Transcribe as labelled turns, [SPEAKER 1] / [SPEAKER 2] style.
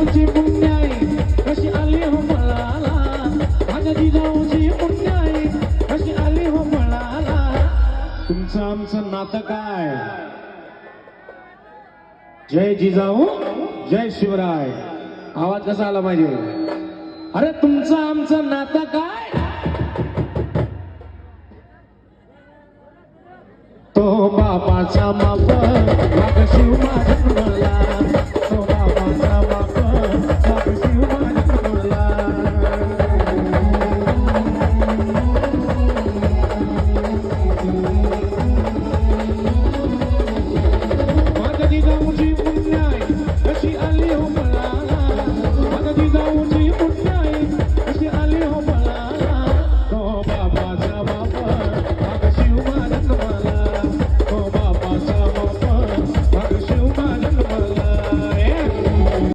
[SPEAKER 1] जिजाऊची पुण्याई कशी आली हो मळाला, माझ्या जिजाऊची पुण्याई कशी आली हो मळाला. तुमचं आमचं नातं काय? जय जिजाऊ जय शिवराय. आवाज कसा आला पाहिजे? अरे तुमचं आमचं नातं काय? तो बापाचा माप माग शिव माझ्या जन्मला, तो बापाचा माप माग शिव माझ्या जन्मला.